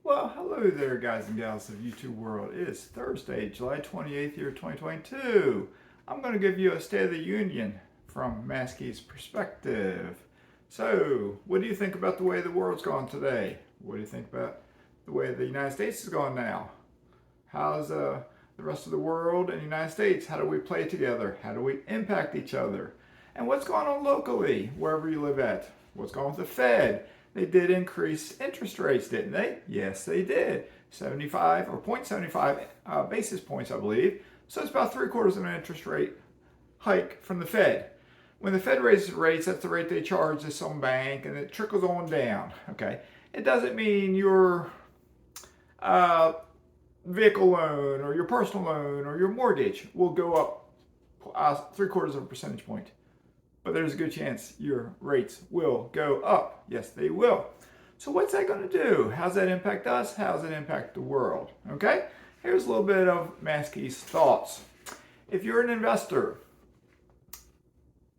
Well, hello there, guys and gals of YouTube world. It is Thursday, July 28th, year 2022. I'm going to give you a State of the Union from Mazke's perspective. So, what do you think about the way the world's gone today? What do you think about the way the United States is going now? How's the rest of the world and the United States? How do we play together? How do we impact each other? And what's going on locally, wherever you live at? What's going on with the Fed? They did increase interest rates, didn't they? Yes, they did. 75 or 0.75 basis points, I believe. So it's about 3/4 of an interest rate hike from the Fed. When the Fed raises rates, that's the rate they charge to some bank, and it trickles on down. Okay, it doesn't mean your vehicle loan or your personal loan or your mortgage will go up 3/4 of a percentage point. But there's a good chance your rates will go up. Yes, they will. So what's that going to do? How's that impact us? How's it impact the world? Okay, here's a little bit of Mazke's thoughts. If you're an investor,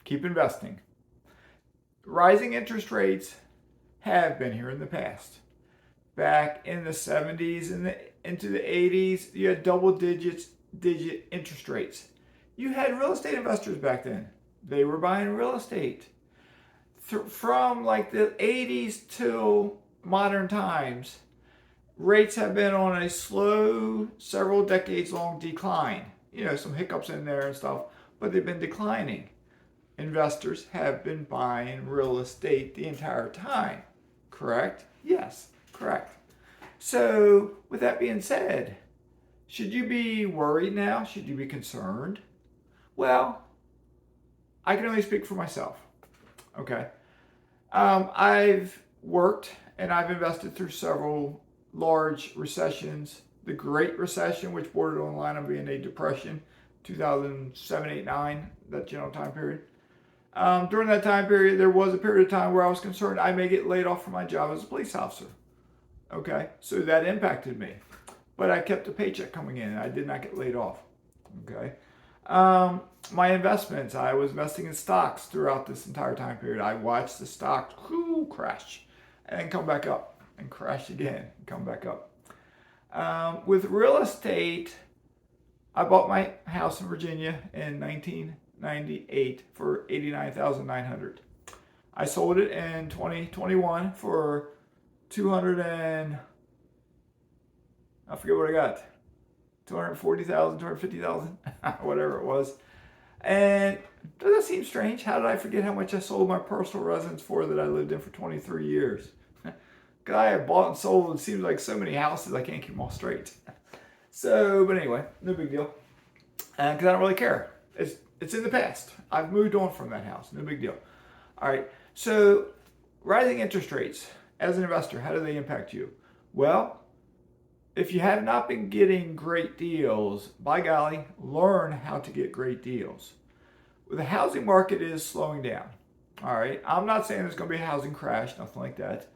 keep investing. Rising interest rates have been here in the past. Back in the 70s and into the 80s, you had digit interest rates. You had real estate investors back then. They were buying real estate. From like the 80s till modern times, rates have been on a slow, several decades long decline. You know, some hiccups in there and stuff, but they've been declining. Investors have been buying real estate the entire time. Correct? Yes, correct. So, with that being said, should you be worried now? Should you be concerned? Well, I can only speak for myself. Okay. I've worked and I've invested through several large recessions. The Great Recession, which bordered on the line of being a depression, 2007, 8, 9, that general time period. During that time period, there was a period of time where I was concerned I may get laid off from my job as a police officer. Okay, so that impacted me. But I kept a paycheck coming in and I did not get laid off. Okay. My investments, I was investing in stocks throughout this entire time period. I watched the stock crash and then come back up and crash again and come back up. With real estate, I bought my house in Virginia in 1998 for $89,900. I sold it in 2021 for 200 and I forget what I got. 240,000, 250,000, whatever it was. And does that seem strange? How did I forget how much I sold my personal residence for that I lived in for 23 years? Because I have bought and sold, it seems like so many houses, I can't keep them all straight. So, but anyway, no big deal. Because I don't really care. It's in the past. I've moved on from that house. No big deal. All right. So, rising interest rates, as an investor, how do they impact you? Well, if you have not been getting great deals, by golly, learn how to get great deals. The housing market is slowing down. All right. I'm not saying there's going to be a housing crash, nothing like that.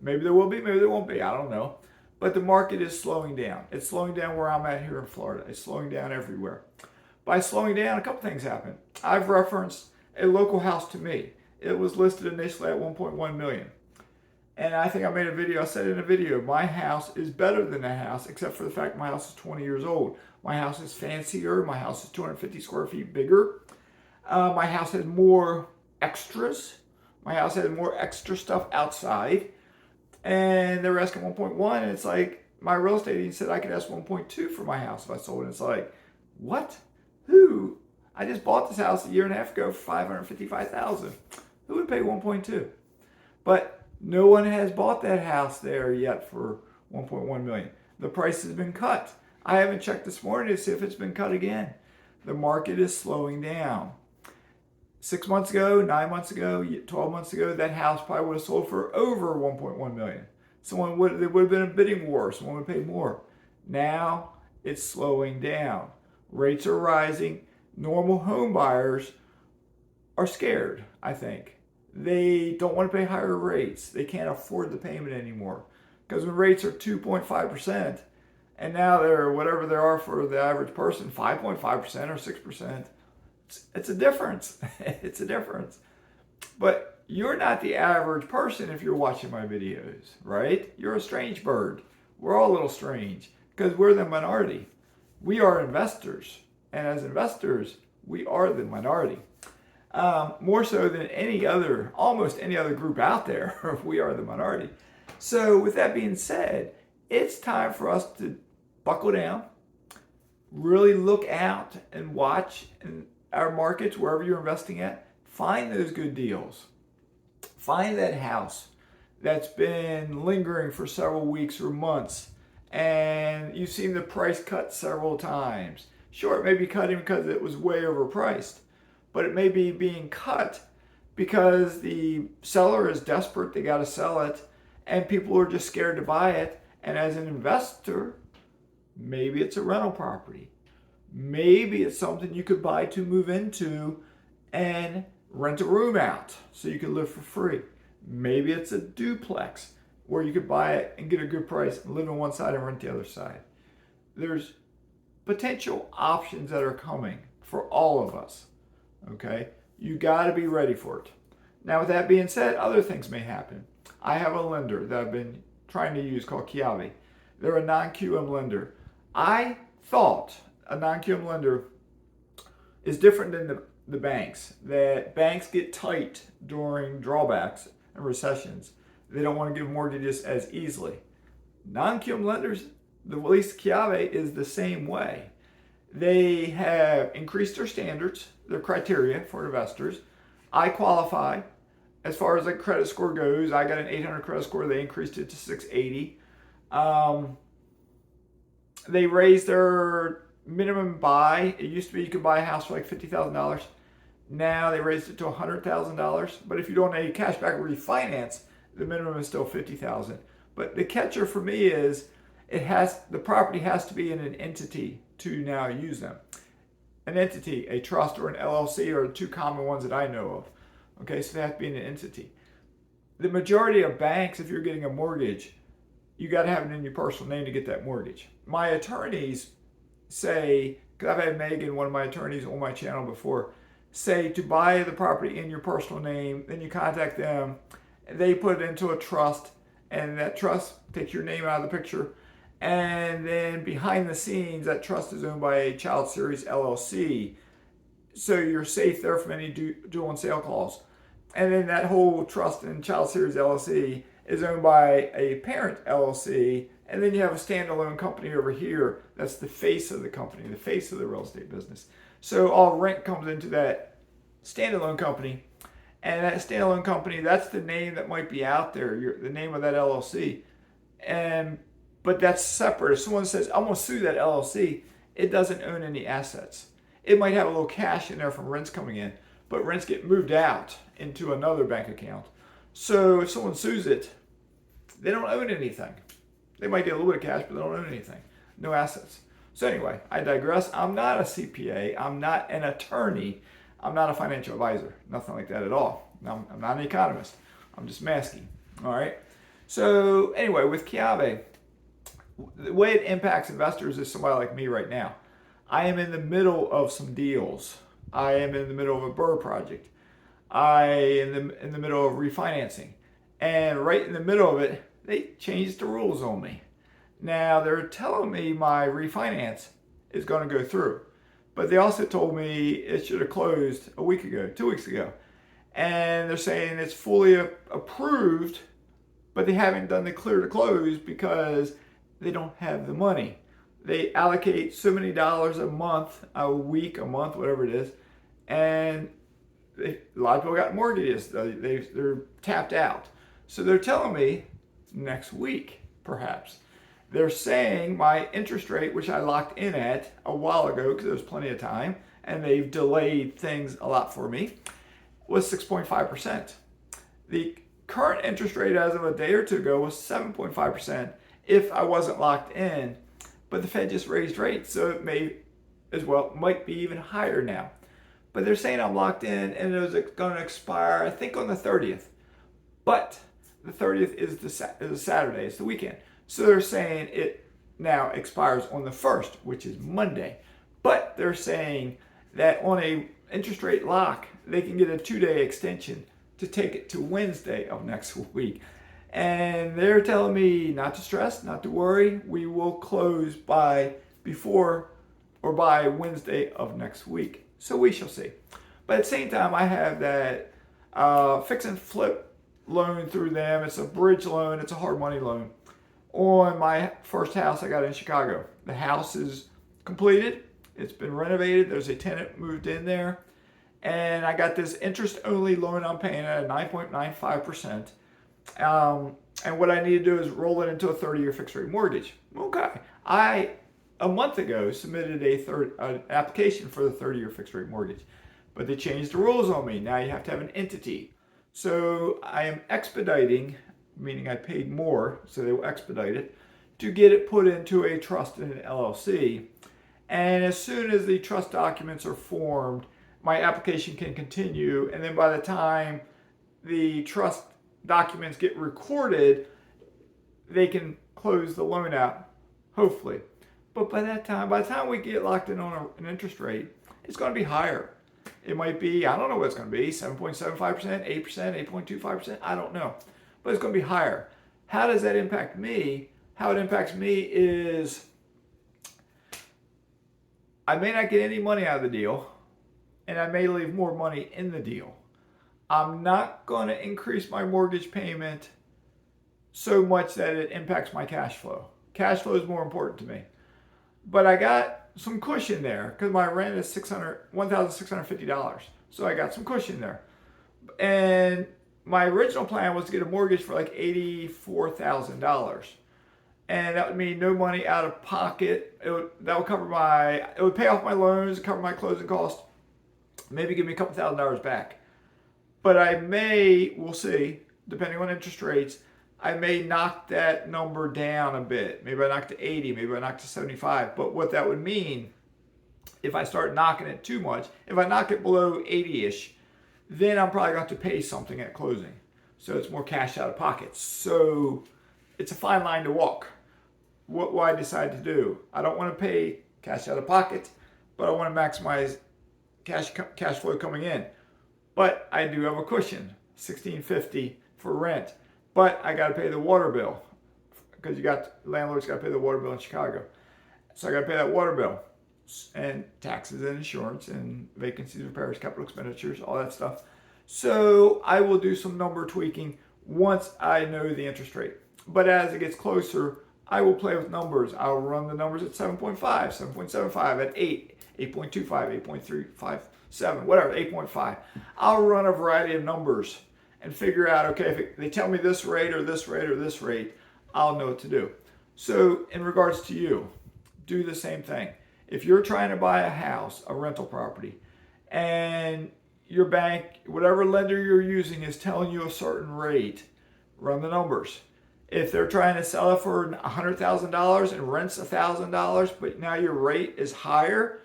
Maybe there will be, maybe there won't be. I don't know. But the market is slowing down. It's slowing down where I'm at here in Florida. It's slowing down everywhere. By slowing down, a couple things happen. I've referenced a local house to me. It was listed initially at 1.1 million. And I think I made a video, I said in a video, my house is better than that house, except for the fact my house is 20 years old. My house is fancier, my house is 250 square feet bigger. My house has more extras. My house has more extra stuff outside. And they were asking 1.1, and it's like, my real estate agent said I could ask 1.2 for my house if I sold it. It's like, what? Who? I just bought this house a year and a half ago for $555,000. Who would pay 1.2? But no one has bought that house there yet for 1.1 million. The price has been cut. I haven't checked this morning to see if it's been cut again. The market is slowing down. 6 months ago, 9 months ago, 12 months ago, that house probably would have sold for over 1.1 million. There would have been a bidding war. Someone would pay more. Now it's slowing down. Rates are rising. Normal home buyers are scared, I think. They don't want to pay higher rates. They can't afford the payment anymore. Because when rates are 2.5%, and now they're whatever they are for the average person, 5.5% or 6%, it's a difference. It's a difference. But you're not the average person if you're watching my videos, right? You're a strange bird. We're all a little strange because we're the minority. We are investors, and as investors, we are the minority. More so than almost any other group out there, we are the minority. So with that being said, it's time for us to buckle down, really look out and watch in our markets, wherever you're investing at, find those good deals. Find that house that's been lingering for several weeks or months, and you've seen the price cut several times. Sure, it may be cutting because it was way overpriced, but it may be being cut because the seller is desperate, they got to sell it, and people are just scared to buy it. And as an investor, maybe it's a rental property. Maybe it's something you could buy to move into and rent a room out so you can live for free. Maybe it's a duplex where you could buy it and get a good price and live on one side and rent the other side. There's potential options that are coming for all of us. Okay? You got to be ready for it. Now, with that being said, other things may happen. I have a lender that I've been trying to use called Kiavi. They're a non-QM lender. I thought a non-QM lender is different than the banks. That banks get tight during drawbacks and recessions. They don't want to give mortgages as easily. Non-QM lenders, at least Kiavi, is the same way. They have increased their standards, their criteria for investors. I qualify. As far as the credit score goes, I got an 800 credit score. They increased it to 680. They raised their minimum buy. It used to be you could buy a house for like $50,000. Now they raised it to $100,000. But if you don't need a cashback refinance, the minimum is still $50,000. But the catcher for me is the property has to be in an entity to now use them. An entity, a trust or an LLC are the two common ones that I know of. Okay, so they have to be in an entity. The majority of banks, if you're getting a mortgage, you got to have it in your personal name to get that mortgage. My attorneys say, because I've had Megan, one of my attorneys on my channel before, say to buy the property in your personal name, then you contact them, they put it into a trust, and that trust takes your name out of the picture, and then behind the scenes, that trust is owned by a Child Series LLC, so you're safe there from any dual and sale calls. And then that whole trust in Child Series LLC is owned by a parent LLC, and then you have a standalone company over here that's the face of the company, the face of the real estate business. So all rent comes into that standalone company, and that standalone company, that's the name that might be out there, the name of that LLC. But that's separate. If someone says, I'm going to sue that LLC, it doesn't own any assets. It might have a little cash in there from rents coming in, but rents get moved out into another bank account. So if someone sues it, they don't own anything. They might get a little bit of cash, but they don't own anything. No assets. So anyway, I digress. I'm not a CPA. I'm not an attorney. I'm not a financial advisor. Nothing like that at all. I'm not an economist. I'm just masking. All right. So anyway, with Kiavi, the way it impacts investors is somebody like me right now. I am in the middle of some deals. I am in the middle of a burr project. I am in the middle of refinancing. And right in the middle of it, they changed the rules on me. Now they're telling me my refinance is going to go through. But they also told me it should have closed a week ago, 2 weeks ago. And they're saying it's fully approved, but they haven't done the clear to close because they don't have the money. They allocate so many dollars a month, a week, a month, whatever it is, and a lot of people got mortgages. They're tapped out. So they're telling me next week, perhaps. They're saying my interest rate, which I locked in at a while ago because there was plenty of time, and they've delayed things a lot for me, was 6.5%. The current interest rate as of a day or two ago was 7.5% if I wasn't locked in. But the Fed just raised rates, so it might be even higher now. But they're saying I'm locked in, and it was going to expire, I think, on the 30th. But the 30th is a Saturday, it's the weekend. So they're saying it now expires on the 1st, which is Monday. But they're saying that on a interest rate lock, they can get a 2-day extension to take it to Wednesday of next week. And they're telling me not to stress, not to worry. We will close by Wednesday of next week. So we shall see. But at the same time, I have that fix and flip loan through them. It's a bridge loan. It's a hard money loan on my first house I got in Chicago. The house is completed. It's been renovated. There's a tenant moved in there. And I got this interest-only loan I'm paying at 9.95%. And what I need to do is roll it into a 30-year fixed-rate mortgage. Okay. I, a month ago, submitted an application for the 30-year fixed-rate mortgage. But they changed the rules on me. Now you have to have an entity. So I am expediting, meaning I paid more, so they will expedite it, to get it put into a trust in an LLC. And as soon as the trust documents are formed, my application can continue. And then by the time the trust documents get recorded, they can close the loan out, hopefully. But by the time we get locked in on an interest rate, it's going to be higher. It might be, I don't know what it's going to be, 7.75%, 8%, 8.25%, I don't know. But it's going to be higher. How does that impact me? How it impacts me is I may not get any money out of the deal, and I may leave more money in the deal. I'm not going to increase my mortgage payment so much that it impacts my cash flow. Cash flow is more important to me. But I got some cushion there because my rent is $1,650. So I got some cushion there. And my original plan was to get a mortgage for like $84,000. And that would mean no money out of pocket. It would pay off my loans, cover my closing costs, maybe give me a couple $1,000s back. But we'll see, depending on interest rates, I may knock that number down a bit. Maybe I knock to 80, maybe I knock to 75. But what that would mean, if I start knocking it too much, if I knock it below 80-ish, then I'm probably going to have to pay something at closing. So it's more cash out of pocket. So it's a fine line to walk. What will I decide to do? I don't want to pay cash out of pocket, but I want to maximize cash flow coming in. But I do have a cushion, $1,650 for rent. But I got to pay the water bill because landlords got to pay the water bill in Chicago. So I got to pay that water bill and taxes and insurance and vacancies, repairs, capital expenditures, all that stuff. So I will do some number tweaking once I know the interest rate. But as it gets closer, I will play with numbers. I'll run the numbers at 7.5, 7.75, at 8, 8.25, 8.357, whatever, 8.5. I'll run a variety of numbers and figure out, okay, if they tell me this rate or this rate or this rate, I'll know what to do. So in regards to you, do the same thing. If you're trying to buy a house, a rental property, and your bank, whatever lender you're using is telling you a certain rate, run the numbers. If they're trying to sell it for $100,000 and rents $1,000, but now your rate is higher,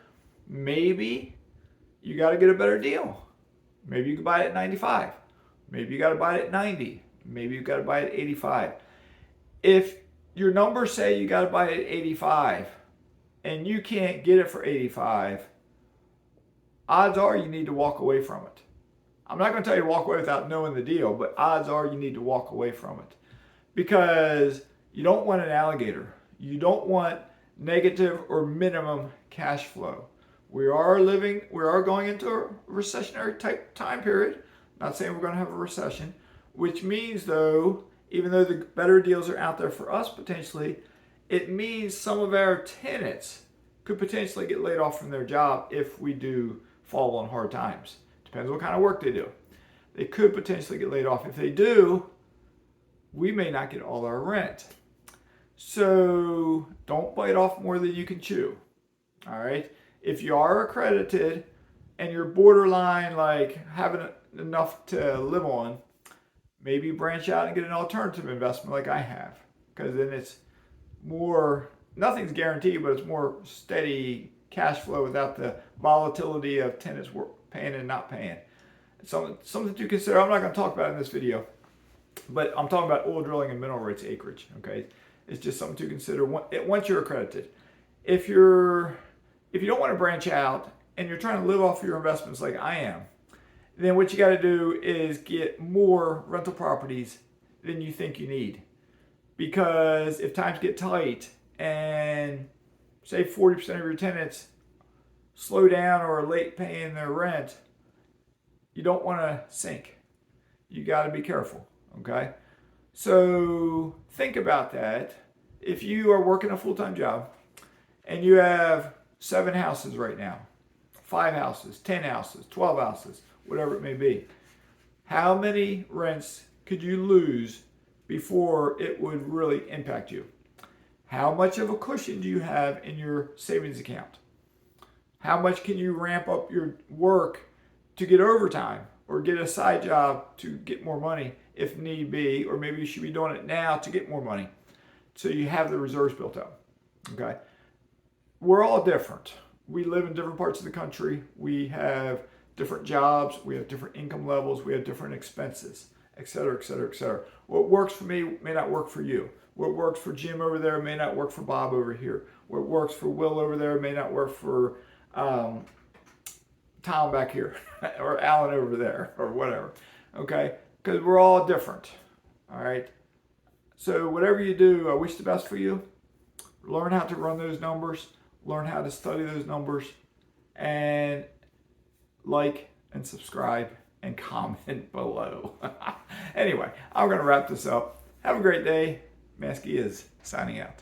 maybe you got to get a better deal. Maybe you can buy it at 95. Maybe you got to buy it at 90. Maybe you got to buy it at 85. If your numbers say you got to buy it at 85 and you can't get it for 85, odds are you need to walk away from it. I'm not going to tell you to walk away without knowing the deal, but odds are you need to walk away from it. Because you don't want an alligator. You don't want negative or minimum cash flow. We are going into a recessionary type time period. Not saying we're going to have a recession, which means though, even though the better deals are out there for us potentially, it means some of our tenants could potentially get laid off from their job if we do fall on hard times. Depends what kind of work they do. They could potentially get laid off. If they do, we may not get all our rent. So don't bite off more than you can chew. All right. If you are accredited and you're borderline like having enough to live on, maybe branch out and get an alternative investment like I have. Because then it's more, nothing's guaranteed, but it's more steady cash flow without the volatility of tenants paying and not paying. Something to consider. I'm not going to talk about it in this video. But I'm talking about oil drilling and mineral rights acreage, okay? It's just something to consider once you're accredited. If you don't want to branch out and you're trying to live off your investments like I am, then what you got to do is get more rental properties than you think you need. Because if times get tight and say 40% of your tenants slow down or are late paying their rent, you don't want to sink. You got to be careful, okay? So think about that. If you are working a full-time job and you have 7 houses right now, 5 houses, 10 houses, 12 houses, whatever it may be, how many rents could you lose before it would really impact you? How much of a cushion do you have in your savings account? How much can you ramp up your work to get overtime or get a side job to get more money if need be, or maybe you should be doing it now to get more money so you have the reserves built up, okay? We're all different. We live in different parts of the country. We have different jobs. We have different income levels. We have different expenses, et cetera, et cetera, et cetera. What works for me may not work for you. What works for Jim over there may not work for Bob over here. What works for Will over there may not work for Tom back here or Alan over there or whatever, okay? Because we're all different, all right? So whatever you do, I wish the best for you. Learn how to run those numbers. Learn how to study those numbers. And like and subscribe and comment below. Anyway, I'm going to wrap this up. Have a great day. Mazske is signing out.